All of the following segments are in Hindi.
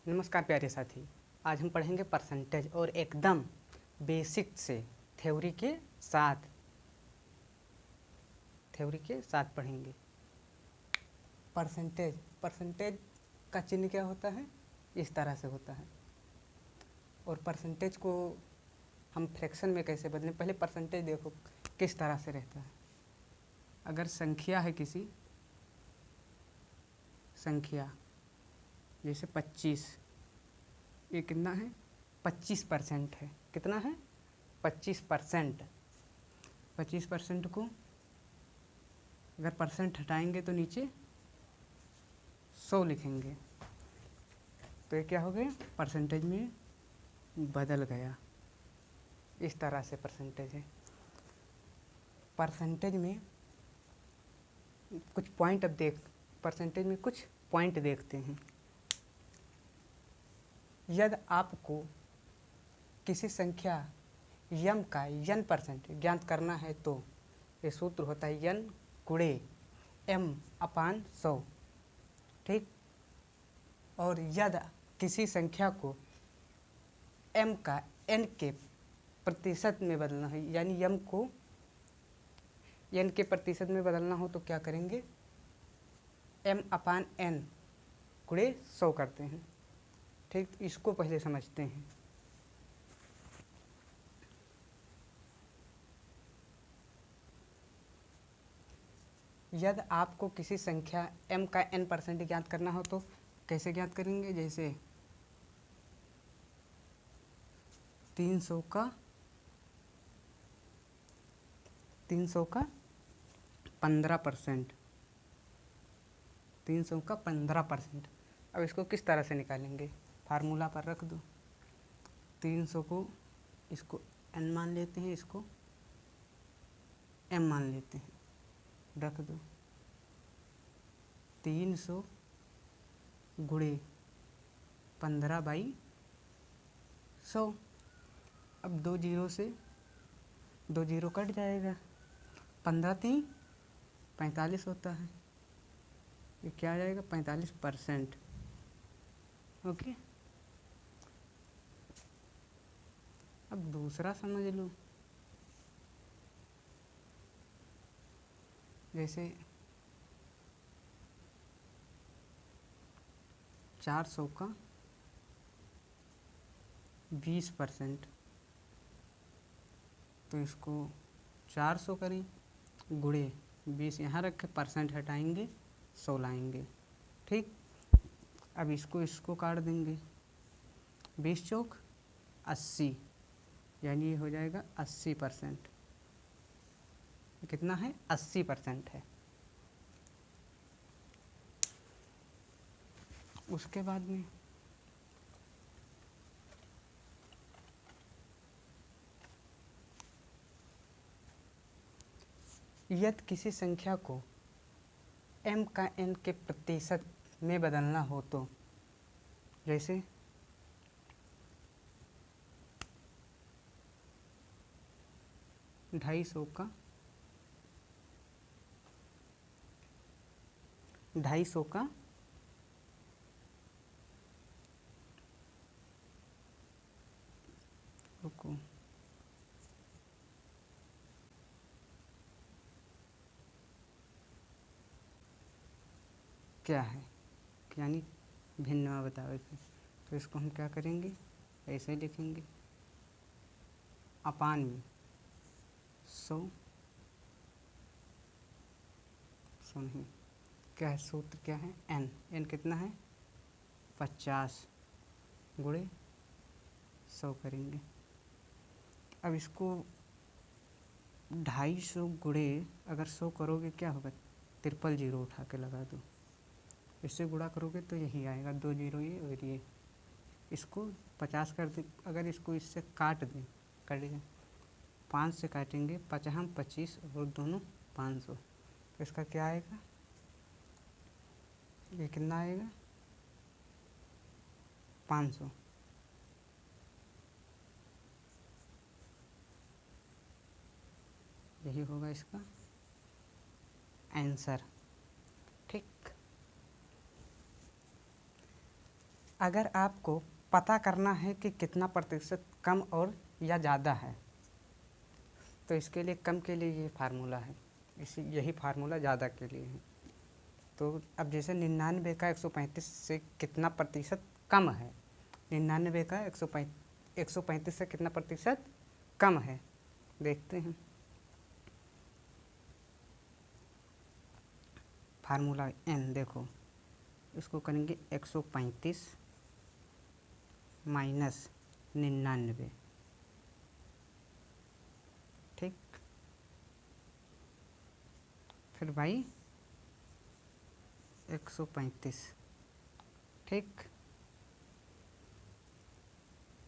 नमस्कार प्यारे साथी, आज हम पढ़ेंगे परसेंटेज और एकदम बेसिक से थ्योरी के साथ पढ़ेंगे। परसेंटेज का चिन्ह क्या होता है? इस तरह से होता है। और परसेंटेज को हम फ्रैक्शन में कैसे बदलें? पहले परसेंटेज देखो किस तरह से रहता है। अगर संख्या है किसी संख्या जैसे 25, ये कितना है? 25% है। कितना है? 25%। 25% को अगर परसेंट हटाएंगे तो नीचे 100 लिखेंगे, तो ये क्या हो गया? परसेंटेज में बदल गया। इस तरह से परसेंटेज है। परसेंटेज में कुछ पॉइंट परसेंटेज में कुछ पॉइंट देखते हैं। यदि आपको किसी संख्या यम का n% ज्ञात करना है तो ये सूत्र होता है n गुणे m/100। ठीक। और यदि किसी संख्या को m का n के प्रतिशत में बदलना है, यानी m को n के प्रतिशत में बदलना हो तो क्या करेंगे? m/n गुणे 100 करते हैं। ठीक, इसको पहले समझते हैं। यदि आपको किसी संख्या m का n% ज्ञात करना हो तो कैसे ज्ञात करेंगे? जैसे 300 का 15%। 300 का 15%। अब इसको किस तरह से निकालेंगे? फार्मूला पर रख दो। 300 को इसको n मान लेते हैं, इसको m मान लेते हैं, रख दो। 300 गुणे 15/100। अब 2 जीरो से 2 जीरो कट जाएगा। 15×3 45 होता है। ये क्या आ जाएगा? 45%। ओके। अब दूसरा समझ लो। जैसे 400 का 20%, तो इसको 400 करें गुणे 20 यहाँ रखे, परसेंट हटाएंगे 100 लाएंगे। ठीक। अब इसको काट देंगे। 20 चौक 80, यानी ये हो जाएगा 80%। कितना है? 80% है। उसके बाद में यदि किसी संख्या को m का n के प्रतिशत में बदलना हो तो जैसे 250 का 250 का रुको क्या है, यानी भिन्न बताओ इसे। तो इसको हम क्या करेंगे? ऐसे ही लिखेंगे, अपान में 100 नहीं, क्या है सूत्र? क्या है? n कितना है? 50 गुणे 100 करेंगे। अब इसको 250 गुणे अगर 100 करोगे क्या होगा? 000 उठा के लगा दो। इससे गुणा करोगे तो यही आएगा, 2 जीरो ये और ये। इसको 50 कर दे। अगर इसको इससे काट दें, कटेगा 5 से काटेंगे, 50 25 और दोनों 500, तो इसका क्या आएगा? ये कितना आएगा? 500। यही होगा इसका आंसर। ठीक। अगर आपको पता करना है कि कितना प्रतिशत कम और या ज़्यादा है तो इसके लिए कम के लिए ये फार्मूला है, यही फार्मूला ज़्यादा के लिए है। तो अब जैसे 99 का 135 से कितना प्रतिशत कम है, 99 का 135 से कितना प्रतिशत कम है देखते हैं। फार्मूला n देखो, इसको करेंगे 135 माइनस 99, ठीक, फिर भाई 135, ठीक।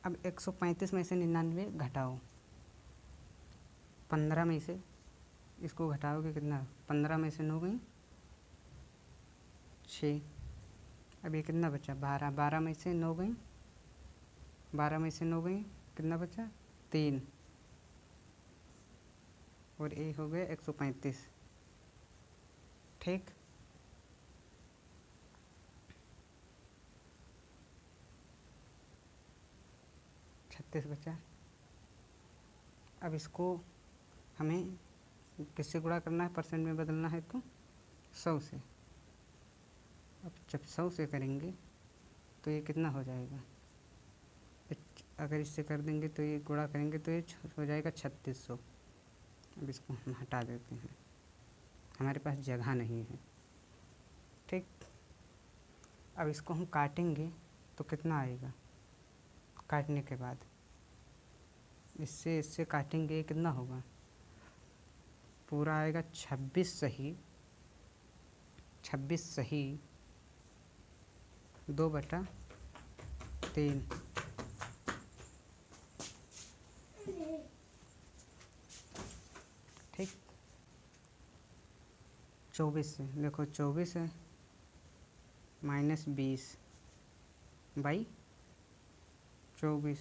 अब 135 में से 99 घटाओ, 15 में से इसको घटाओगे कितना, 15 में से 9 गई 6, अब ये कितना बचा 12, 12 में से 9 गई, 12 में से 9 गई, कितना बचा 3, और ये हो गया 135, ठीक। बचा। अब इसको हमें किससे गुणा करना है, परसेंट में बदलना है तो 100 से। अब जब 100 से करेंगे तो ये कितना हो जाएगा, अगर इससे कर देंगे तो ये गुणा करेंगे तो ये हो जाएगा 3600। अब इसको हम हटा देते हैं, हमारे पास जगह नहीं है, ठीक। अब इसको हम काटेंगे तो कितना आएगा, काटने के बाद इससे काटेंगे कितना होगा, पूरा आएगा 26 सही 2/3, ठीक। 24 से देखो, 24 है माइनस 20 बाई 24।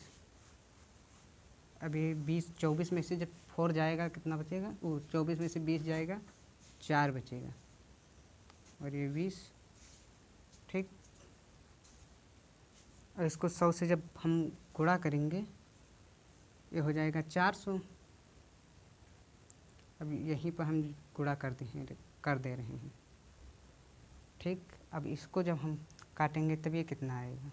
अब ये 24 में से जब 4 जाएगा कितना बचेगा, वो 24 में से 20 जाएगा 4 बचेगा, और ये 20, ठीक। और इसको 100 से जब हम गुणा करेंगे ये हो जाएगा 400। अब यहीं पर हम गुणा कर दे रहे हैं, ठीक। अब इसको जब हम काटेंगे तब ये कितना आएगा,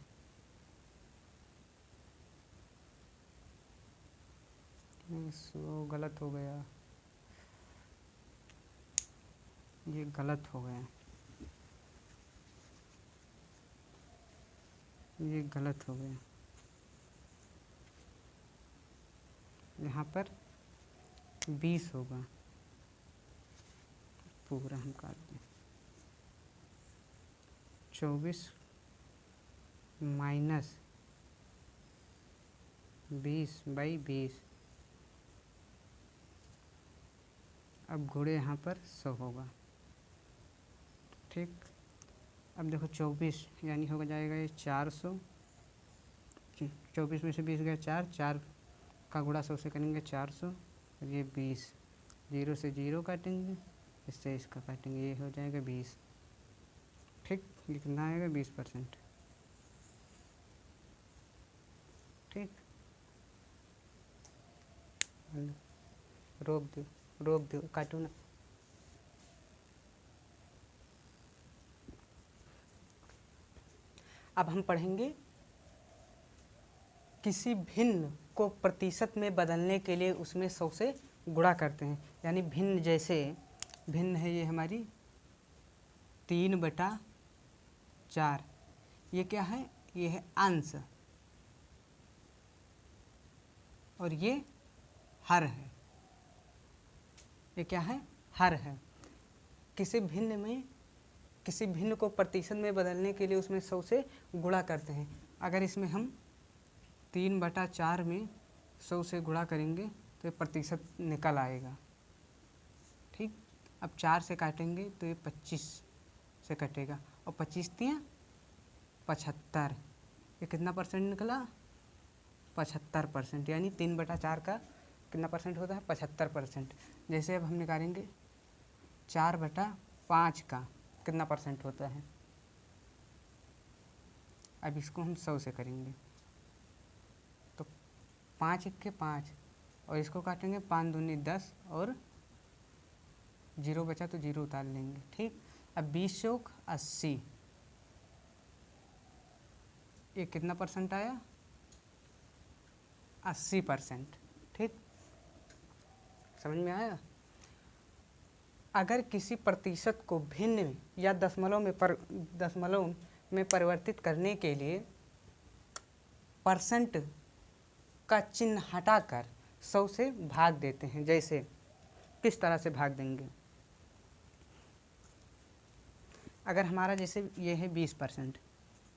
इसको गलत हो गया, ये गलत हो गया, ये गलत हो गया, यहाँ पर 20 होगा, पूरा हम काट दें, 24 माइनस 20/20, अब गुणे यहाँ पर 100 होगा, ठीक। अब देखो 24 यानी हो जाएगा ये 400, 24 में से 20 गया 4 का गुणा 100 से करेंगे 400, और ये 20, 0 से 0 काटेंगे, इससे इसका काटेंगे, ये हो जाएगा 20, ठीक। ये कितना आएगा 20%, ठीक। रोक दो काटो ना। अब हम पढ़ेंगे किसी भिन्न को प्रतिशत में बदलने के लिए उसमें 100 से गुणा करते हैं, यानी भिन्न, जैसे भिन्न है ये हमारी 3/4, ये क्या है, ये है अंश, और ये हर है, ये क्या है, हर है। किसी भिन्न को प्रतिशत में बदलने के लिए उसमें 100 से गुणा करते हैं। अगर इसमें हम 3/4 में 100 से गुणा करेंगे तो ये प्रतिशत निकल आएगा, ठीक। अब 4 से काटेंगे तो ये 25 से कटेगा, और 25 तियाँ 75, ये कितना परसेंट निकला, 75%, यानी 3/4 का कितना परसेंट होता है, 75%। जैसे अब हम निकालेंगे 4/5 का कितना परसेंट होता है, अब इसको हम 100 से करेंगे तो 5 1 5 और इसको काटेंगे 5 दूनी 10 और 0 बचा तो 0 उतार लेंगे। ठीक, अब 20 चौक 80, ये कितना परसेंट आया? 80%। ठीक, समझ में आया? अगर किसी प्रतिशत को भिन्न या दशमलव में परिवर्तित करने के लिए परसेंट का चिन्ह हटाकर 100 से भाग देते हैं, जैसे किस तरह से भाग देंगे? अगर हमारा जैसे ये है 20%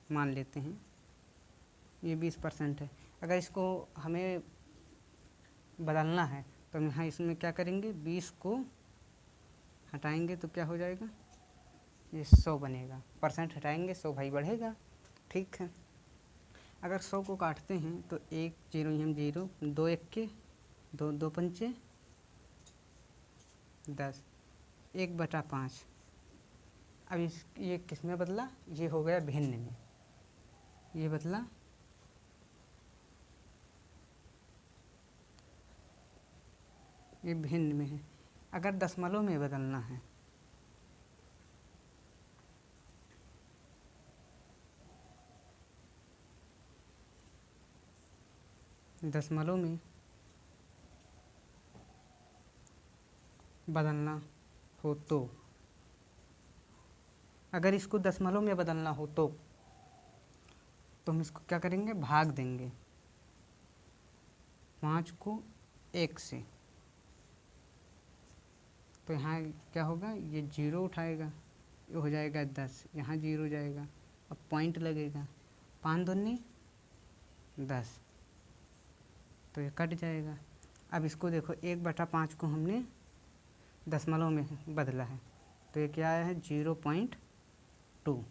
मान लेते हैं, ये 20% है। अगर इसको हमें बदलना है तो हम यहाँ इसमें क्या करेंगे? 20 को हटाएंगे तो क्या हो जाएगा? ये 100 बनेगा। परसेंट हटाएंगे 100 भाई बढ़ेगा। ठीक है, अगर 100 को काटते हैं तो 1 0 हम 0, 2 1 के 2, 2 पंचे 10, 1/5। अब ये किस में बदला? ये हो गया भिन्न में, ये बदला ये भिन्न में है। अगर दशमलव में बदलना है दशमलव में बदलना हो तो, अगर इसको दशमलव में बदलना हो तो हम इसको क्या करेंगे? भाग देंगे 5 को 1 से, तो यहाँ क्या होगा? ये 0 उठाएगा, ये हो जाएगा 10, यहाँ 0 जाएगा, अब पॉइंट लगेगा, 5 दूनी 10, तो ये कट जाएगा। अब इसको देखो 1/5 को हमने दशमलव में बदला है तो ये क्या आया है? 0.2,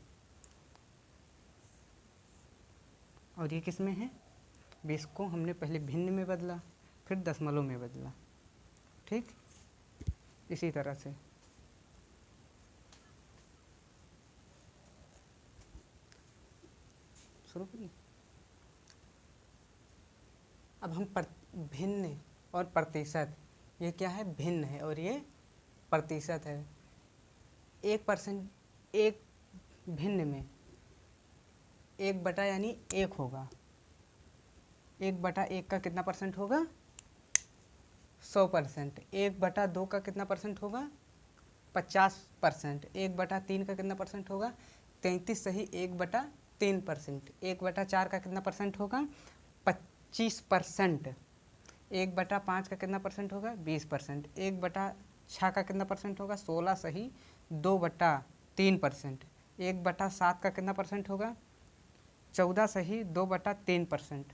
और ये किस में है? 20 को हमने पहले भिन्न में बदला फिर दशमलव में बदला। ठीक, इसी तरह से शुरू करिए। अब हम भिन्न और प्रतिशत, ये क्या है? भिन्न है और ये प्रतिशत है। 1% एक भिन्न में 1 बटा यानी 1 होगा, 1/1 का कितना परसेंट होगा? 100%। 1/2 का कितना परसेंट होगा? 50%। 1/3 का कितना परसेंट होगा? 33 सही 1/3%। 1/4 का कितना परसेंट होगा? 25%। 1/5 का कितना परसेंट होगा? 20%। 1/6 का कितना परसेंट होगा? 16 सही 2/3%। 1/7 का कितना परसेंट होगा? 14 सही 2/3%।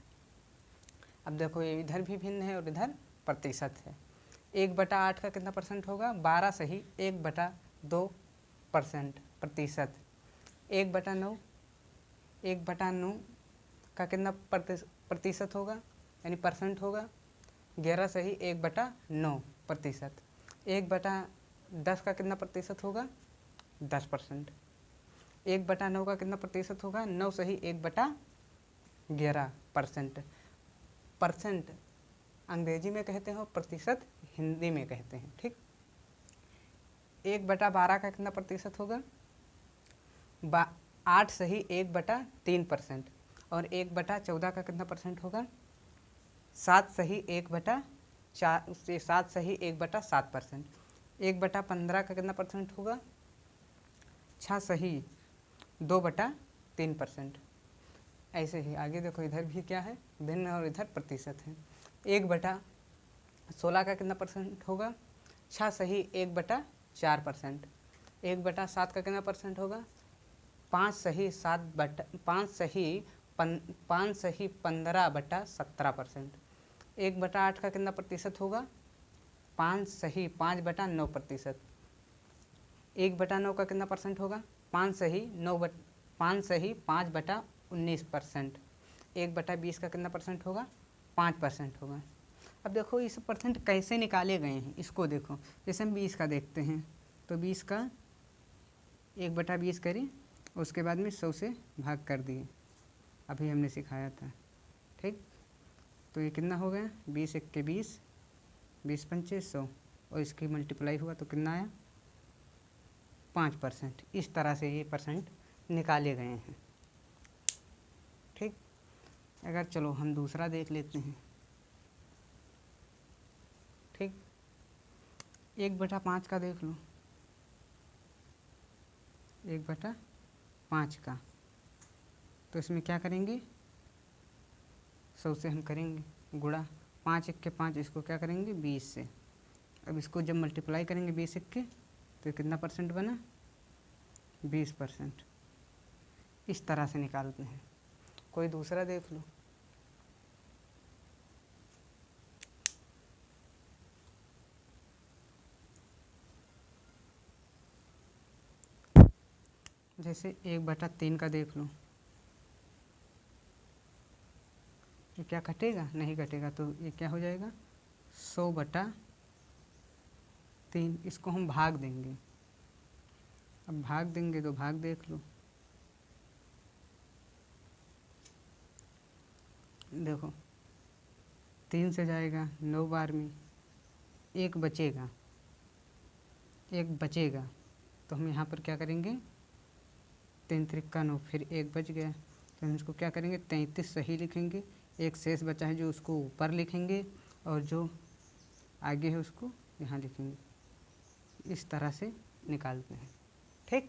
अब देखो ये इधर भी भिन्न है और इधर प्रतिशत है। 1/8 का कितना परसेंट होगा? 12 सही 1/2% प्रतिशत। 1/9 का कितना प्रतिशत होगा यानी परसेंट होगा? 11 सही 1/9%। 1/10 का कितना प्रतिशत होगा? 10%। 1/9 का कितना प्रतिशत होगा? 9 सही 1/11%। परसेंट अंग्रेजी में कहते हैं और प्रतिशत हिंदी में कहते हैं। ठीक, 1/12 का कितना प्रतिशत होगा? 8 सही 1/3%। और 1/14 का कितना परसेंट होगा? 7 सही 1/7%। 1/15 का कितना परसेंट होगा? 6 सही 2/3%। ऐसे ही आगे देखो इधर भी क्या है? भिन्न और इधर प्रतिशत है। 1/16 का कितना परसेंट होगा? 6 सही 1/4%। 1/7 का कितना परसेंट होगा? 5 सही 15/17%। 1/8 का कितना प्रतिशत होगा? 5 सही 5/9%। 1/9 का कितना परसेंट होगा? 5 सही 5/19%। 1/20 का कितना परसेंट होगा? 5% होगा। अब देखो इस परसेंट कैसे निकाले गए हैं इसको देखो। जैसे हम 20 का देखते हैं तो 20 का 1/20 करें, उसके बाद में 100 से भाग कर दिए अभी हमने सिखाया था। ठीक, तो ये कितना हो गया, 20 एक्के 20, 20 पंचे 100, और इसकी मल्टीप्लाई हुआ तो कितना आया 5%। इस तरह से ये परसेंट निकाले गए हैं। ठीक, अगर चलो हम दूसरा देख लेते हैं। ठीक, 1/5 का देख लो, 1/5 का, तो इसमें क्या करेंगे, 100 से हम करेंगे गुणा, 5 एक्के 5, इसको क्या करेंगे 20 से। अब इसको जब मल्टीप्लाई करेंगे 20 एक्के तो कितना परसेंट बना, 20%। इस तरह से निकालते हैं। कोई दूसरा देख लो। जैसे 1/3 का देख लो, ये क्या कटेगा, नहीं कटेगा, तो ये क्या हो जाएगा 100/3। इसको हम भाग देंगे। अब भाग देंगे तो भाग देख लो, देखो 3 से जाएगा 9 बार में, एक बचेगा, तो हम यहाँ पर क्या करेंगे 3 त्रिक्का 9, फिर एक बच गया, तो हम इसको क्या करेंगे 33 सही लिखेंगे, एक शेष बचा है जो उसको ऊपर लिखेंगे, और जो आगे है उसको यहाँ लिखेंगे। इस तरह से निकालते हैं। ठीक।